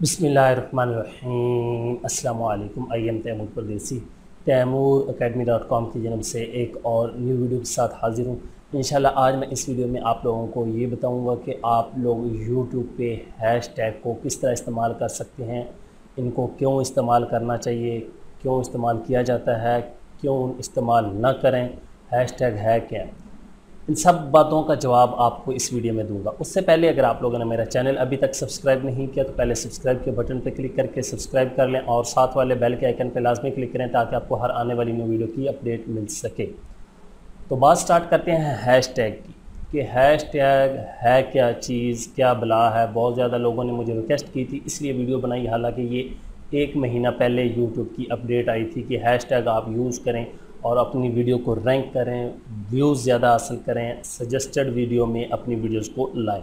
बिस्मिल्लाहिर्रहमानिर्रहीम। अस्सलामु अलैकुम। आई एम तैमूर परदेसी तैमूरacademy.com की जन्म से एक और न्यू वीडियो के साथ हाज़िर हूँ। इंशाल्लाह आज मैं इस वीडियो में आप लोगों को ये बताऊँगा कि आप लोग यूट्यूब पे हैशटैग को किस तरह इस्तेमाल कर सकते हैं, इनको क्यों इस्तेमाल करना चाहिए, क्यों इस्तेमाल किया जाता है, क्यों इस्तेमाल न करें, हैशटैग है क्या। इन सब बातों का जवाब आपको इस वीडियो में दूंगा। उससे पहले अगर आप लोगों ने मेरा चैनल अभी तक सब्सक्राइब नहीं किया तो पहले सब्सक्राइब के बटन पर क्लिक करके सब्सक्राइब कर लें और साथ वाले बेल के आइकन पर लाजमी क्लिक करें ताकि आपको हर आने वाली न्यू वीडियो की अपडेट मिल सके। तो बात स्टार्ट करते हैं हैशटैग की कि हैशटैग है क्या चीज़, क्या बला है। बहुत ज़्यादा लोगों ने मुझे रिक्वेस्ट की थी इसलिए वीडियो बनाई, हालांकि ये 1 महीना पहले यूट्यूब की अपडेट आई थी कि हैशटैग आप यूज़ करें और अपनी वीडियो को रैंक करें, व्यूज़ ज़्यादा हासिल करें, सजेस्टेड वीडियो में अपनी वीडियोस को लाएं।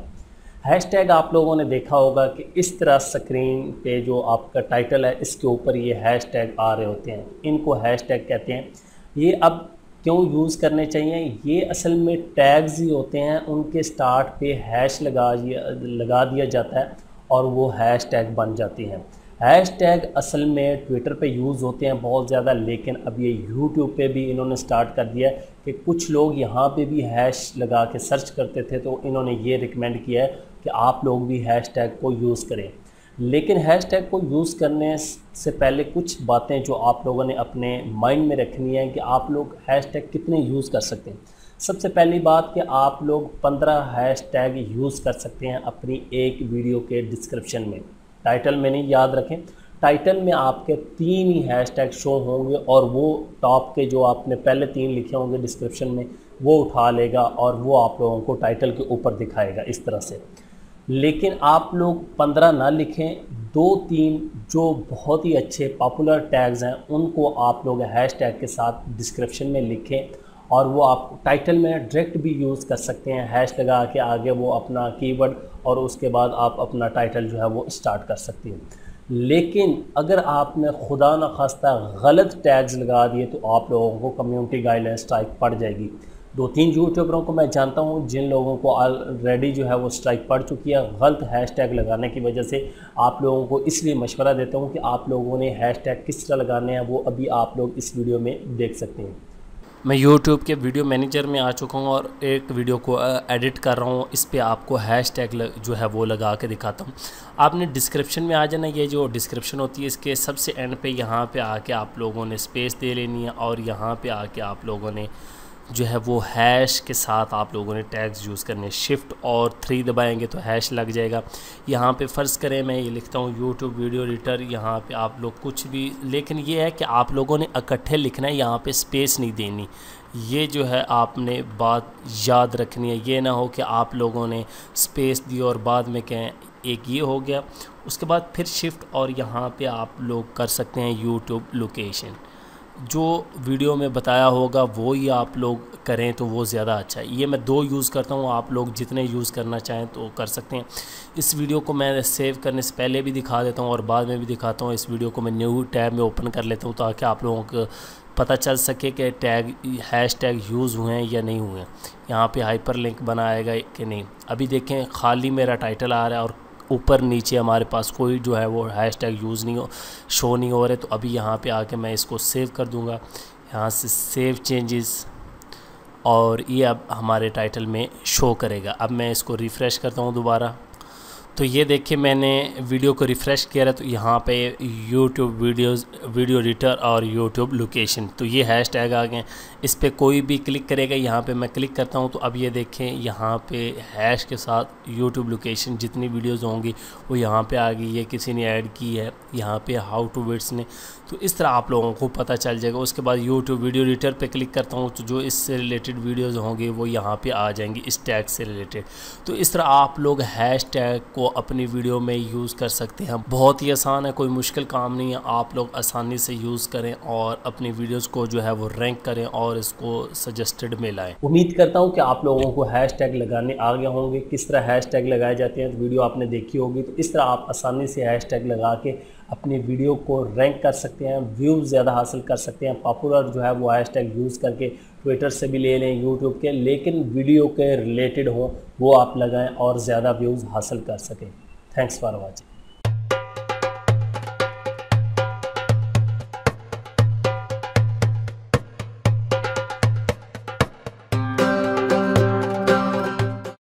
हैशटैग आप लोगों ने देखा होगा कि इस तरह स्क्रीन पे जो आपका टाइटल है इसके ऊपर ये हैशटैग आ रहे होते हैं, इनको हैशटैग कहते हैं। ये अब क्यों यूज़ करने चाहिए, ये असल में टैग्स ही होते हैं, उनके स्टार्ट पे हैश लगा दिया जाता है और वो हैशटैग बन जाती हैं। हैशटैग असल में ट्विटर पे यूज़ होते हैं बहुत ज़्यादा, लेकिन अब ये यूट्यूब पे भी इन्होंने स्टार्ट कर दिया है कि कुछ लोग यहाँ पे भी हैश लगा के सर्च करते थे, तो इन्होंने ये रिकमेंड किया है कि आप लोग भी हैशटैग को यूज़ करें। लेकिन हैशटैग को यूज़ करने से पहले कुछ बातें जो आप लोगों ने अपने माइंड में रखनी है कि आप लोग हैशटैग कितने यूज़ कर सकते हैं। सबसे पहली बात कि आप लोग 15 हैशटैग यूज़ कर सकते हैं अपनी एक वीडियो के डिस्क्रिप्शन में। टाइटल में नहीं, याद रखें टाइटल में आपके 3 ही हैशटैग शो होंगे और वो टॉप के जो आपने पहले 3 लिखे होंगे डिस्क्रिप्शन में वो उठा लेगा और वो आप लोगों को टाइटल के ऊपर दिखाएगा इस तरह से। लेकिन आप लोग 15 ना लिखें, 2-3 जो बहुत ही अच्छे पॉपुलर टैग्स हैं उनको आप लोग हैशटैग के साथ डिस्क्रिप्शन में लिखें और वो आप टाइटल में डायरेक्ट भी यूज़ कर सकते हैं। हैश लगा के आगे वो अपना कीवर्ड और उसके बाद आप अपना टाइटल जो है वो स्टार्ट कर सकते हैं। लेकिन अगर आपने खुदा न खास्ता गलत टैग्स लगा दिए तो आप लोगों को कम्युनिटी गाइडलाइन स्ट्राइक पड़ जाएगी। 2-3 यूट्यूबरों को मैं जानता हूँ जिन लोगों को ऑलरेडी जो है वो स्ट्राइक पड़ चुकी है गलत हैशटैग लगाने की वजह से। आप लोगों को इसलिए मशवरा देता हूँ कि आप लोगों ने हैशटैग किस तरह लगाने हैं वो अभी आप लोग इस वीडियो में देख सकते हैं। मैं YouTube के वीडियो मैनेजर में आ चुका हूँ और एक वीडियो को एडिट कर रहा हूँ। इस पे आपको हैशटैग जो है वो लगा के दिखाता हूँ। आपने डिस्क्रिप्शन में आ जाना, ये जो डिस्क्रिप्शन होती है इसके सबसे एंड पे यहाँ पे आके आप लोगों ने स्पेस दे लेनी है और यहाँ पे आके आप लोगों ने जो है वो हैश के साथ आप लोगों ने टैग्स यूज़ करने। शिफ्ट और 3 दबाएंगे तो हैश लग जाएगा। यहाँ पे फ़र्ज़ करें मैं ये लिखता हूँ यूट्यूब वीडियो एडिटर, यहाँ पे आप लोग कुछ भी, लेकिन ये है कि आप लोगों ने इकट्ठे लिखना है, यहाँ पे स्पेस नहीं देनी। ये जो है आपने बात याद रखनी है, ये ना हो कि आप लोगों ने स्पेस दी और बाद में कहें। एक ये हो गया, उसके बाद फिर शिफ्ट और यहाँ पे आप लोग कर सकते हैं यूट्यूब लोकेशन। जो वीडियो में बताया होगा वो ही आप लोग करें तो वो ज़्यादा अच्छा है। ये मैं 2 यूज़ करता हूँ, आप लोग जितने यूज़ करना चाहें तो कर सकते हैं। इस वीडियो को मैं सेव करने से पहले भी दिखा देता हूँ और बाद में भी दिखाता हूँ। इस वीडियो को मैं न्यू टैब में ओपन कर लेता हूँ ताकि आप लोगों को पता चल सके कि हैशटैग यूज़ हुए हैं या नहीं हुए हैं। यहाँ पे हाइपर लिंक बनाएगा कि नहीं। अभी देखें खाली मेरा टाइटल आ रहा है और ऊपर नीचे हमारे पास कोई जो है वो हैशटैग यूज़ नहीं शो नहीं हो रहे। तो अभी यहाँ पे आके मैं इसको सेव कर दूँगा, यहाँ से सेव चेंजेस और ये अब हमारे टाइटल में शो करेगा। अब मैं इसको रिफ़्रेश करता हूँ दोबारा, तो ये देखिए मैंने वीडियो को रिफ़्रेश किया है तो यहाँ पे यूट्यूब वीडियो एडिटर और यूट्यूब लोकेशन, तो ये हैशटैग आ गए। इस पे कोई भी क्लिक करेगा, यहाँ पे मैं क्लिक करता हूँ तो अब ये देखें यहाँ पे हैश के साथ यूट्यूब लोकेशन जितनी वीडियोस होंगी वो यहाँ पे आ गई। ये किसी ने ऐड की है यहाँ पे हाउ टू विट्स ने, तो इस तरह आप लोगों को पता चल जाएगा। उसके बाद यूट्यूब वीडियो एडिटर पे क्लिक करता हूँ तो जो इससे रिलेटेड वीडियोज़ होंगी वो यहाँ पर आ जाएंगी इस टैग से रिलेटेड। तो इस तरह आप लोग हैशटैग को अपनी वीडियो में यूज़ कर सकते हैं। बहुत ही आसान है, कोई मुश्किल काम नहीं है। आप लोग आसानी से यूज़ करें और अपनी वीडियोस को जो है वो रैंक करें और इसको सजेस्टेड में लाएं। उम्मीद करता हूं कि आप लोगों को हैशटैग लगाने आ गए होंगे। किस तरह हैशटैग लगाए जाते हैं तो वीडियो आपने देखी होगी। तो इस तरह आप आसानी से हैशटैग लगा के अपनी वीडियो को रैंक कर सकते हैं, व्यूज़ ज़्यादा हासिल कर सकते हैं। पॉपुलर जो है वो हैशटैग यूज़ करके ट्विटर से भी ले लें, यूट्यूब के, लेकिन वीडियो के रिलेटेड हो वो आप लगाएं और ज़्यादा व्यूज़ हासिल कर सकें। Thanks for watching.